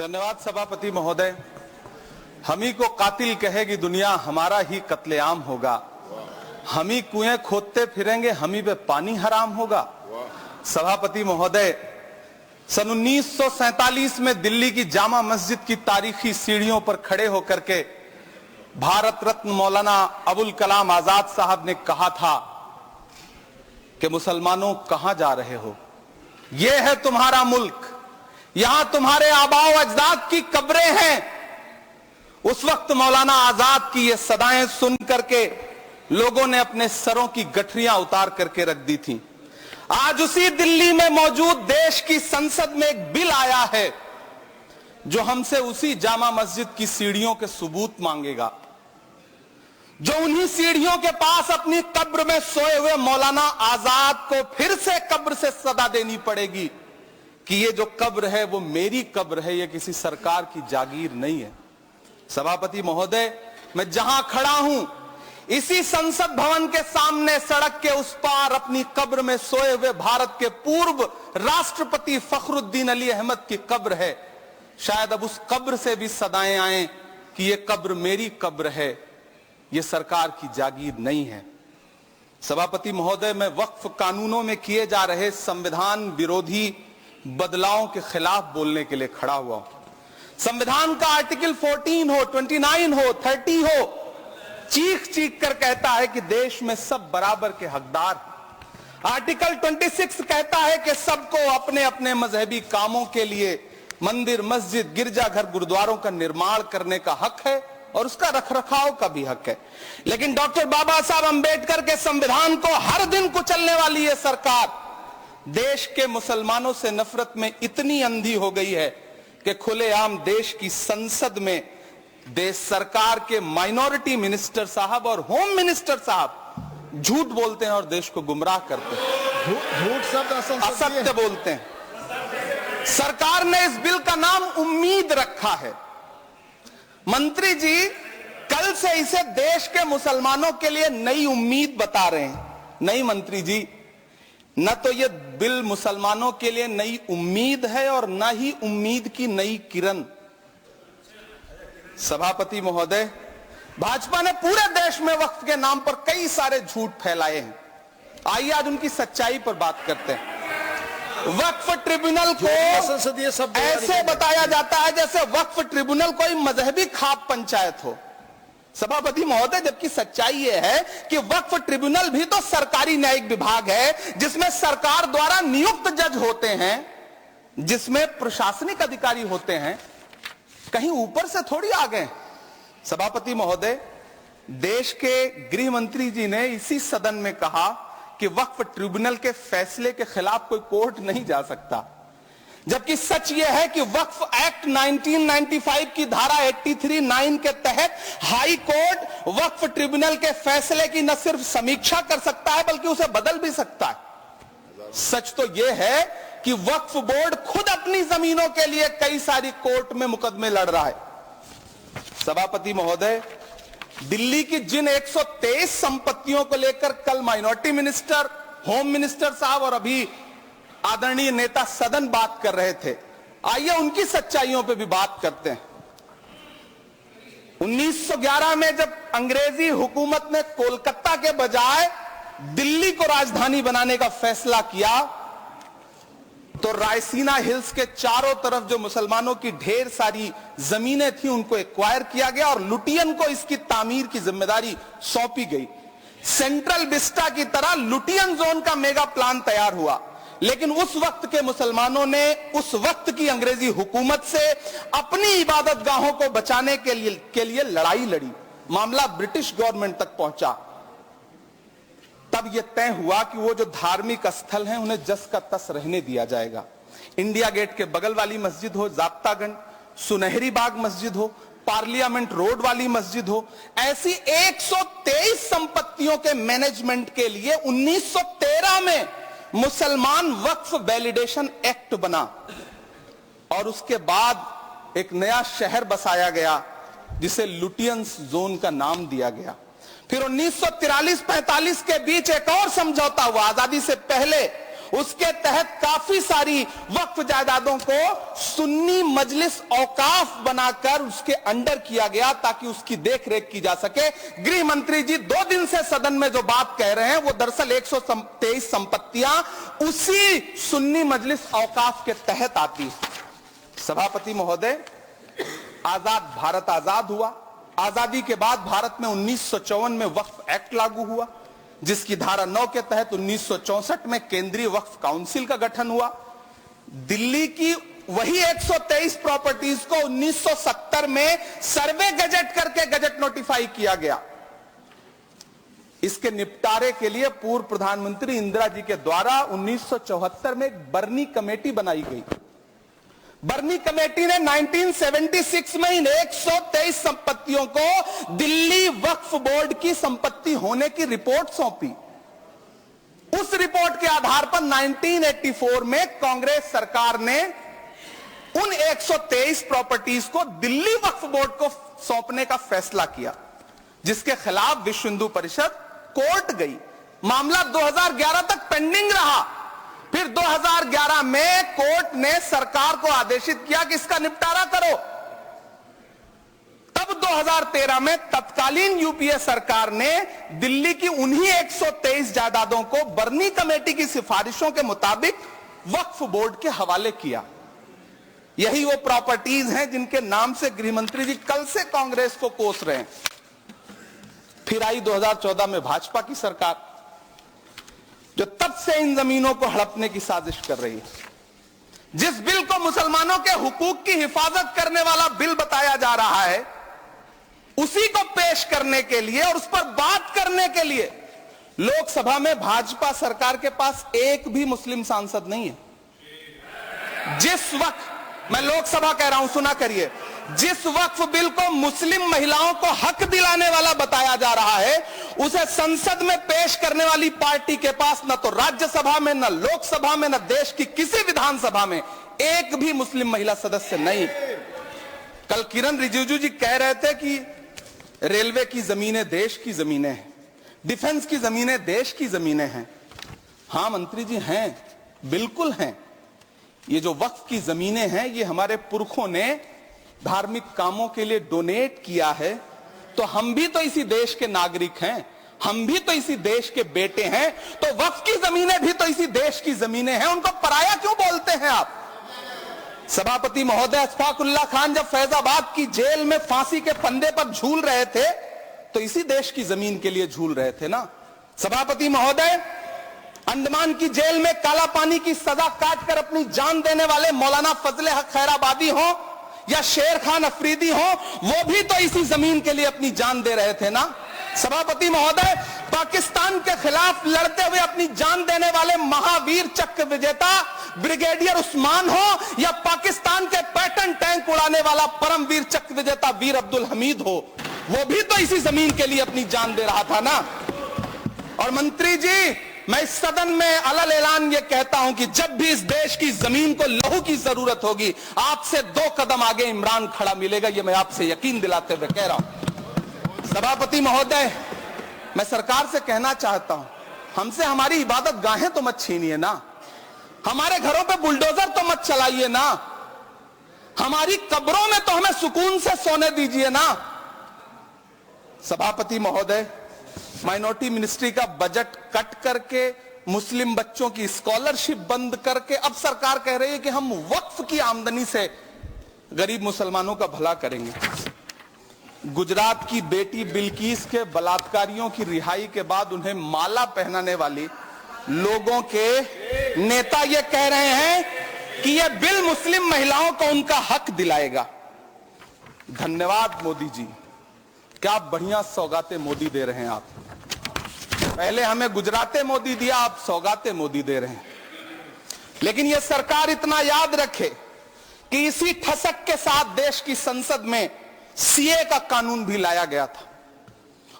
धन्यवाद सभापति महोदय। हम ही को कातिल कहेगी दुनिया, हमारा ही कत्लेआम होगा। हम ही कुएं खोदते फिरेंगे, हम ही पे पानी हराम होगा। सभापति महोदय, सन 1947 में दिल्ली की जामा मस्जिद की तारीखी सीढ़ियों पर खड़े होकर के भारत रत्न मौलाना अबुल कलाम आजाद साहब ने कहा था कि मुसलमानों कहां जा रहे हो, यह है तुम्हारा मुल्क, यहां तुम्हारे आबाओ अजदाद की कब्रें हैं। उस वक्त मौलाना आजाद की ये सदाएं सुन करके लोगों ने अपने सरों की गठरियां उतार करके रख दी थी। आज उसी दिल्ली में मौजूद देश की संसद में एक बिल आया है जो हमसे उसी जामा मस्जिद की सीढ़ियों के सबूत मांगेगा, जो उन्हीं सीढ़ियों के पास अपनी कब्र में सोए हुए मौलाना आजाद को फिर से कब्र से सदा देनी पड़ेगी कि ये जो कब्र है वो मेरी कब्र है, ये किसी सरकार की जागीर नहीं है। सभापति महोदय, मैं जहां खड़ा हूं इसी संसद भवन के सामने सड़क के उस पार अपनी कब्र में सोए हुए भारत के पूर्व राष्ट्रपति फखरुद्दीन अली अहमद की कब्र है। शायद अब उस कब्र से भी सदाएं आए कि ये कब्र मेरी कब्र है, ये सरकार की जागीर नहीं है। सभापति महोदय, मैं वक्फ कानूनों में किए जा रहे संविधान विरोधी बदलावों के खिलाफ बोलने के लिए खड़ा हुआ हूं। संविधान का आर्टिकल 14 हो, 29 हो, 30 हो, चीख चीख कर कहता है कि देश में सब बराबर के हकदार। आर्टिकल 26 कहता है कि सबको अपने अपने मजहबी कामों के लिए मंदिर, मस्जिद, गिरजाघर, गुरुद्वारों का निर्माण करने का हक है और उसका रखरखाव का भी हक है। लेकिन डॉक्टर बाबा साहब अंबेडकर के संविधान को हर दिन कुचलने वाली ये सरकार देश के मुसलमानों से नफरत में इतनी अंधी हो गई है कि खुलेआम देश की संसद में देश सरकार के माइनॉरिटी मिनिस्टर साहब और होम मिनिस्टर साहब झूठ बोलते हैं और देश को गुमराह करते हैं, झूठ शब्द असत्य बोलते हैं। सरकार ने इस बिल का नाम उम्मीद रखा है। मंत्री जी कल से इसे देश के मुसलमानों के लिए नई उम्मीद बता रहे हैं। नहीं मंत्री जी, न तो ये बिल मुसलमानों के लिए नई उम्मीद है और न ही उम्मीद की नई किरण। सभापति महोदय, भाजपा ने पूरे देश में वक्फ के नाम पर कई सारे झूठ फैलाए हैं। आइए आज उनकी सच्चाई पर बात करते हैं। वक्फ ट्रिब्यूनल को ऐसे बताया जाता है जैसे वक्फ ट्रिब्यूनल कोई मजहबी खाप पंचायत हो। सभापति महोदय, जबकि सच्चाई यह है कि वक्फ ट्रिब्यूनल भी तो सरकारी न्यायिक विभाग है जिसमें सरकार द्वारा नियुक्त जज होते हैं, जिसमें प्रशासनिक अधिकारी होते हैं, कहीं ऊपर से थोड़ी आ गए। सभापति महोदय, देश के गृह मंत्री जी ने इसी सदन में कहा कि वक्फ ट्रिब्यूनल के फैसले के खिलाफ कोई कोर्ट नहीं जा सकता, जबकि सच यह है कि वक्फ एक्ट 1995 की धारा 83(9) के तहत हाई कोर्ट वक्फ ट्रिब्यूनल के फैसले की न सिर्फ समीक्षा कर सकता है बल्कि उसे बदल भी सकता है। सच तो यह है कि वक्फ बोर्ड खुद अपनी जमीनों के लिए कई सारी कोर्ट में मुकदमे लड़ रहा है। सभापति महोदय, दिल्ली की जिन 123 संपत्तियों को लेकर कल माइनॉरिटी मिनिस्टर, होम मिनिस्टर साहब और अभी आदरणीय नेता सदन बात कर रहे थे, आइए उनकी सच्चाइयों पे भी बात करते हैं। 1911 में जब अंग्रेजी हुकूमत ने कोलकाता के बजाय दिल्ली को राजधानी बनाने का फैसला किया तो रायसीना हिल्स के चारों तरफ जो मुसलमानों की ढेर सारी जमीनें थी उनको एक्वायर किया गया और लुटियन को इसकी तामीर की जिम्मेदारी सौंपी गई। सेंट्रल विस्टा की तरह लुटियन जोन का मेगा प्लान तैयार हुआ, लेकिन उस वक्त के मुसलमानों ने उस वक्त की अंग्रेजी हुकूमत से अपनी इबादत गाहों को बचाने के लिए लड़ाई लड़ी। मामला ब्रिटिश गवर्नमेंट तक पहुंचा। तब यह तय हुआ कि वो जो धार्मिक स्थल हैं उन्हें जस का तस रहने दिया जाएगा। इंडिया गेट के बगल वाली मस्जिद हो, जाब्तागंज, सुनहरी बाग मस्जिद हो, पार्लियामेंट रोड वाली मस्जिद हो, ऐसी 123 संपत्तियों के मैनेजमेंट के लिए 1913 में मुसलमान वक्फ वैलिडेशन एक्ट बना और उसके बाद एक नया शहर बसाया गया जिसे लुटियंस जोन का नाम दिया गया। फिर 1943-45 के बीच एक और समझौता हुआ आजादी से पहले उसके तहत काफी सारी वक्फ जायदादों को सुन्नी मजलिस औकाफ बनाकर उसके अंडर किया गया ताकि उसकी देखरेख की जा सके। गृह मंत्री जी 2 दिन से सदन में जो बात कह रहे हैं वो दरअसल 123 संपत्तियां उसी सुन्नी मजलिस औकाफ के तहत आती है। सभापति महोदय, आजाद भारत आजाद हुआ। आजादी के बाद भारत में 1954 में वक्फ एक्ट लागू हुआ, जिसकी धारा 9 के तहत 1964 में केंद्रीय वक्फ काउंसिल का गठन हुआ। दिल्ली की वही 123 प्रॉपर्टीज को 1970 में सर्वे गजट करके गजट नोटिफाई किया गया। इसके निपटारे के लिए पूर्व प्रधानमंत्री इंदिरा जी के द्वारा 1974 में एक बर्नी कमेटी बनाई गई। बर्नी कमेटी ने 1976 में इन 123 संपत्तियों को दिल्ली वक्फ बोर्ड की संपत्ति होने की रिपोर्ट सौंपी। उस रिपोर्ट के आधार पर 1984 में कांग्रेस सरकार ने उन 123 प्रॉपर्टीज को दिल्ली वक्फ बोर्ड को सौंपने का फैसला किया, जिसके खिलाफ विश्व हिंदू परिषद कोर्ट गई। मामला 2011 तक पेंडिंग रहा। फिर 2011 में कोर्ट ने सरकार को आदेशित किया कि इसका निपटारा करो। तब 2013 में तत्कालीन यूपीए सरकार ने दिल्ली की उन्हीं 123 जायदादों को बर्नी कमेटी की सिफारिशों के मुताबिक वक्फ बोर्ड के हवाले किया। यही वो प्रॉपर्टीज हैं जिनके नाम से गृह मंत्री जी कल से कांग्रेस को कोस रहे हैं। फिर आई 2014 में भाजपा की सरकार, जो तब से इन जमीनों को हड़पने की साजिश कर रही है। जिस बिल को मुसलमानों के हुकूक की हिफाजत करने वाला बिल बताया जा रहा है, उसी को पेश करने के लिए और उस पर बात करने के लिए लोकसभा में भाजपा सरकार के पास एक भी मुस्लिम सांसद नहीं है। जिस वक्त, मैं लोकसभा कह रहा हूं, सुना करिए, जिस वक्फ बिल को मुस्लिम महिलाओं को हक दिलाने वाला बताया जा रहा है, उसे संसद में पेश करने वाली पार्टी के पास न तो राज्यसभा में, न लोकसभा में, न देश की किसी विधानसभा में एक भी मुस्लिम महिला सदस्य नहीं। कल किरण रिजिजू जी कह रहे थे कि रेलवे की जमीनें देश की जमीनें हैं, डिफेंस की जमीनें देश की जमीनें हैं। हां मंत्री जी, हैं, बिल्कुल हैं। ये जो वक्फ की जमीनें हैं, ये हमारे पुरखों ने धार्मिक कामों के लिए डोनेट किया है। तो हम भी तो इसी देश के नागरिक हैं, हम भी तो इसी देश के बेटे हैं। तो वक्फ की जमीनें भी तो इसी देश की जमीनें हैं, उनको पराया क्यों बोलते हैं आप? सभापति महोदय, अशफाकुल्लाह खान जब फैजाबाद की जेल में फांसी के फंदे पर झूल रहे थे, तो इसी देश की जमीन के लिए झूल रहे थे ना। सभापति महोदय, अंडमान की जेल में काला पानी की सजा काटकर अपनी जान देने वाले मौलाना फजले हक खैराबादी हो या शेर खान अफरीदी हो, वो भी तो इसी जमीन के लिए अपनी जान दे रहे थे ना। सभापति महोदय, पाकिस्तान के खिलाफ लड़ते हुए अपनी जान देने वाले महावीर चक्र विजेता ब्रिगेडियर उस्मान हो या पाकिस्तान के पैटर्न टैंक उड़ाने वाला परमवीर चक्र विजेता वीर अब्दुल हमीद हो, वो भी तो इसी जमीन के लिए अपनी जान दे रहा था ना। और मंत्री जी, मैं इस सदन में अलग ऐलान ये कहता हूं कि जब भी इस देश की जमीन को लहू की जरूरत होगी, आपसे 2 कदम आगे इमरान खड़ा मिलेगा, ये मैं आपसे यकीन दिलाते हुए कह रहा हूं। सभापति महोदय, मैं सरकार से कहना चाहता हूं, हमसे हमारी इबादत गाहें तो मत छीनिए ना, हमारे घरों पे बुलडोजर तो मत चलाइए ना, हमारी कब्रों में तो हमें सुकून से सोने दीजिए ना। सभापति महोदय, माइनॉरिटी मिनिस्ट्री का बजट कट करके, मुस्लिम बच्चों की स्कॉलरशिप बंद करके अब सरकार कह रही है कि हम वक्फ की आमदनी से गरीब मुसलमानों का भला करेंगे। गुजरात की बेटी बिल्किस के बलात्कारियों की रिहाई के बाद उन्हें माला पहनाने वाली लोगों के नेता ये कह रहे हैं कि यह बिल मुस्लिम महिलाओं को उनका हक दिलाएगा। धन्यवाद मोदी जी, क्या बढ़िया सौगातें मोदी दे रहे हैं आप। पहले हमें गुजराते मोदी दिया, आप सौगाते मोदी दे रहे हैं। लेकिन यह सरकार इतना याद रखे कि इसी ठसक के साथ देश की संसद में सीए का कानून भी लाया गया था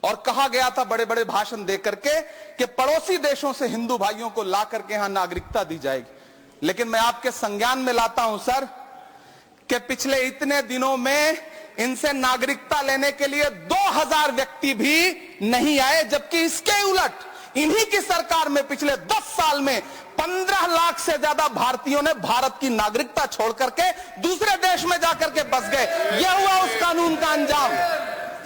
और कहा गया था बड़े बड़े भाषण देकर के कि पड़ोसी देशों से हिंदू भाइयों को ला करके यहां नागरिकता दी जाएगी। लेकिन मैं आपके संज्ञान में लाता हूं सर कि पिछले इतने दिनों में इनसे नागरिकता लेने के लिए 2000 व्यक्ति भी नहीं आए, जबकि इसके उलट इन्हीं की सरकार में पिछले 10 साल में 15 लाख से ज्यादा भारतीयों ने भारत की नागरिकता छोड़ करके दूसरे देश में जाकर के बस गए। यह हुआ उस कानून का अंजाम।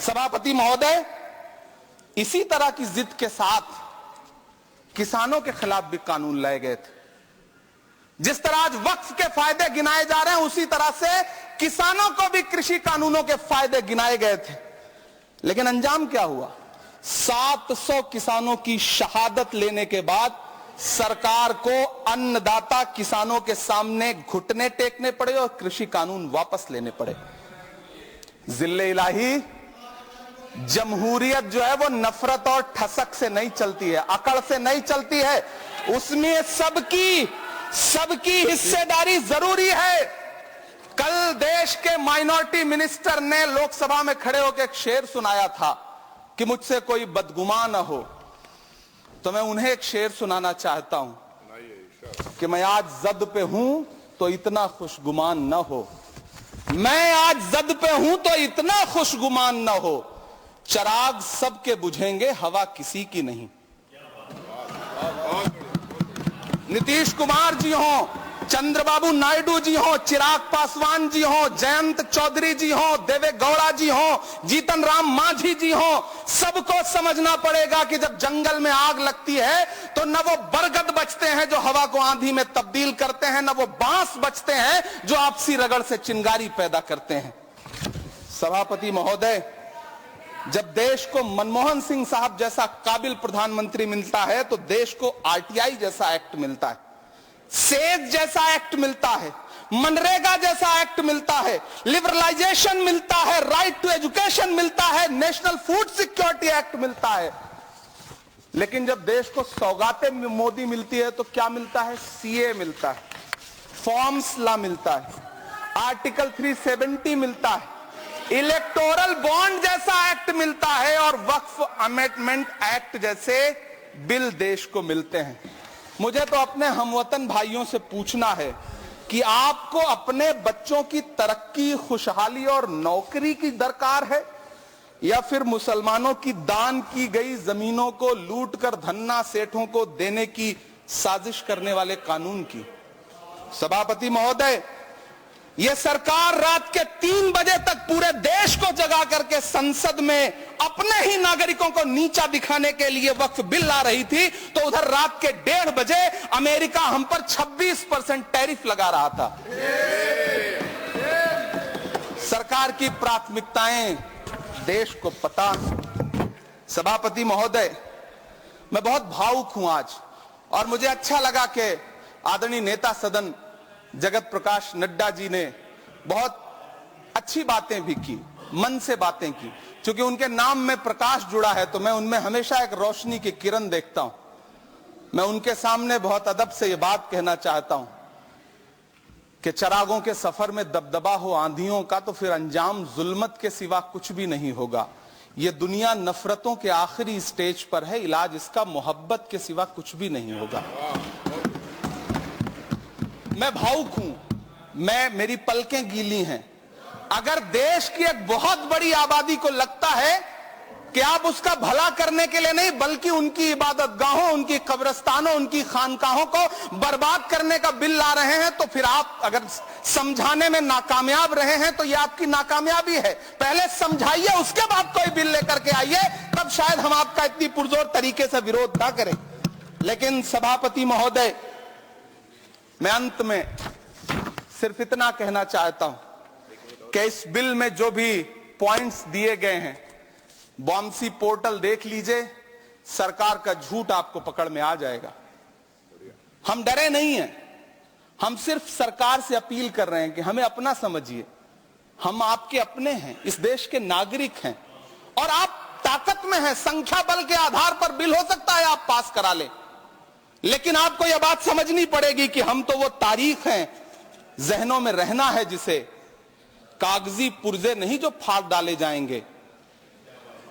सभापति महोदय, इसी तरह की जिद के साथ किसानों के खिलाफ भी कानून लाए गए थे। जिस तरह आज वक्फ के फायदे गिनाए जा रहे हैं, उसी तरह से किसानों को भी कृषि कानूनों के फायदे गिनाए गए थे। लेकिन अंजाम क्या हुआ? 700 किसानों की शहादत लेने के बाद सरकार को अन्नदाता किसानों के सामने घुटने टेकने पड़े और कृषि कानून वापस लेने पड़े। जिल्ले इलाही, जमहूरियत जो है वो नफरत और ठसक से नहीं चलती है, अकड़ से नहीं चलती है। उसमें सबकी हिस्सेदारी जरूरी है। कल देश के माइनॉरिटी मिनिस्टर ने लोकसभा में खड़े होकर एक शेर सुनाया था कि मुझसे कोई बदगुमान न हो, तो मैं उन्हें एक शेर सुनाना चाहता हूं कि मैं आज जद पे हूं तो इतना खुशगुमान न हो, मैं आज जद पे हूं तो इतना खुशगुमान न हो, चराग सबके बुझेंगे हवा किसी की नहीं। नीतीश कुमार जी हो, चंद्रबाबू नायडू जी हो, चिराग पासवान जी हो, जयंत चौधरी जी हो, देवे गौड़ा जी हो, जीतन राम मांझी जी हो, सबको समझना पड़ेगा कि जब जंगल में आग लगती है तो न वो बरगद बचते हैं जो हवा को आंधी में तब्दील करते हैं, न वो बांस बचते हैं जो आपसी रगड़ से चिंगारी पैदा करते हैं। सभापति महोदय, जब देश को मनमोहन सिंह साहब जैसा काबिल प्रधानमंत्री मिलता है तो देश को आरटीआई जैसा एक्ट मिलता है, सेज जैसा एक्ट मिलता है, मनरेगा जैसा एक्ट मिलता है, लिबरलाइजेशन मिलता है, राइट टू एजुकेशन मिलता है, नेशनल फूड सिक्योरिटी एक्ट मिलता है। लेकिन जब देश को सौगातें मोदी मिलती है तो क्या मिलता है? सीए मिलता है, फॉर्म्स लॉ मिलता है, आर्टिकल 370 मिलता है, इलेक्टोरल बॉन्ड जैसा एक्ट मिलता है और वक्फ अमेंडमेंट एक्ट जैसे बिल देश को मिलते हैं। मुझे तो अपने हमवतन भाइयों से पूछना है कि आपको अपने बच्चों की तरक्की, खुशहाली और नौकरी की दरकार है या फिर मुसलमानों की दान की गई जमीनों को लूट कर धन्ना सेठों को देने की साजिश करने वाले कानून की? सभापति महोदय, यह सरकार रात के 3 बजे तक पूरे देश को जगा करके संसद में अपने ही नागरिकों को नीचा दिखाने के लिए वक्फ बिल ला रही थी, तो उधर रात के 1:30 बजे अमेरिका हम पर 26% टैरिफ लगा रहा था। सरकार की प्राथमिकताएं देश को पता। सभापति महोदय, मैं बहुत भावुक हूं आज, और मुझे अच्छा लगा कि आदरणीय नेता सदन जगत प्रकाश नड्डा जी ने बहुत अच्छी बातें भी की, मन से बातें की। क्योंकि उनके नाम में प्रकाश जुड़ा है तो मैं उनमें हमेशा एक रोशनी की किरण देखता हूं। मैं उनके सामने बहुत अदब से यह बात कहना चाहता हूं कि चिरागों के सफर में दबदबा हो आंधियों का तो फिर अंजाम जुल्मत के सिवा कुछ भी नहीं होगा। यह दुनिया नफरतों के आखिरी स्टेज पर है, इलाज इसका मोहब्बत के सिवा कुछ भी नहीं होगा। मैं भावुक हूं, मेरी पलकें गीली हैं। अगर देश की एक बहुत बड़ी आबादी को लगता है कि आप उसका भला करने के लिए नहीं बल्कि उनकी इबादतगाहों, उनकी कब्रिस्तानों, उनकी खानकाहों को बर्बाद करने का बिल ला रहे हैं, तो फिर आप अगर समझाने में नाकामयाब रहे हैं तो यह आपकी नाकामयाबी है। पहले समझाइए, उसके बाद कोई बिल लेकर के आइए, तब शायद हम आपका इतनी पुरजोर तरीके से विरोध ना करें। लेकिन सभापति महोदय, मैं अंत में सिर्फ इतना कहना चाहता हूं कि इस बिल में जो भी पॉइंट्स दिए गए हैं, बॉम्सी पोर्टल देख लीजिए, सरकार का झूठ आपको पकड़ में आ जाएगा। हम डरे नहीं हैं, हम सिर्फ सरकार से अपील कर रहे हैं कि हमें अपना समझिए। हम आपके अपने हैं, इस देश के नागरिक हैं और आप ताकत में हैं। संख्या बल के आधार पर बिल हो सकता है आप पास करा लें, लेकिन आपको यह बात समझनी पड़ेगी कि हम तो वो तारीख हैं, जहनों में रहना है जिसे, कागजी पुर्जे नहीं जो फाड़ डाले जाएंगे।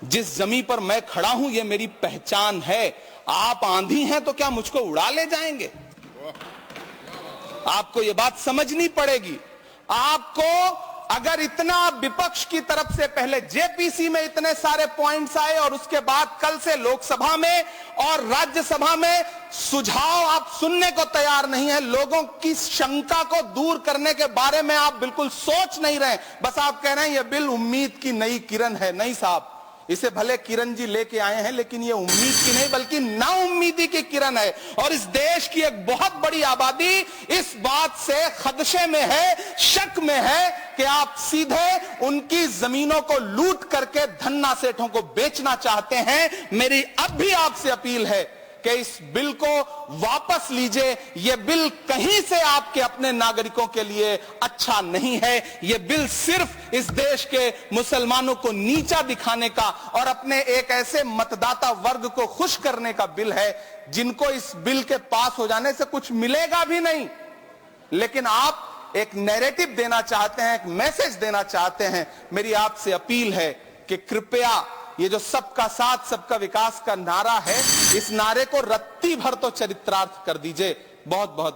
जिस जमीन पर मैं खड़ा हूं ये मेरी पहचान है। आप आंधी हैं तो क्या मुझको उड़ा ले जाएंगे? आपको यह बात समझनी पड़ेगी। आपको अगर इतना विपक्ष की तरफ से पहले जेपीसी में इतने सारे पॉइंट्स आए और उसके बाद कल से लोकसभा में और राज्यसभा में सुझाव आप सुनने को तैयार नहीं है, लोगों की शंका को दूर करने के बारे में आप बिल्कुल सोच नहीं रहे, बस आप कह रहे हैं यह बिल उम्मीद की नई किरण है। नहीं साहब, इसे भले किरण जी लेके आए हैं, लेकिन ये उम्मीद की नहीं बल्कि नाउम्मीदी की किरण है। और इस देश की एक बहुत बड़ी आबादी इस बात से खदशे में है, शक में है कि आप सीधे उनकी जमीनों को लूट करके धन्ना सेठों को बेचना चाहते हैं। मेरी अब भी आपसे अपील है कि इस बिल को वापस लीजिए। यह बिल कहीं से आपके अपने नागरिकों के लिए अच्छा नहीं है। यह बिल सिर्फ इस देश के मुसलमानों को नीचा दिखाने का और अपने एक ऐसे मतदाता वर्ग को खुश करने का बिल है जिनको इस बिल के पास हो जाने से कुछ मिलेगा भी नहीं। लेकिन आप एक नैरेटिव देना चाहते हैं, एक मैसेज देना चाहते हैं। मेरी आपसे अपील है कि कृपया ये जो सबका साथ सबका विकास का नारा है, इस नारे को रत्ती भर तो चरित्रार्थ कर दीजिए। बहुत बहुत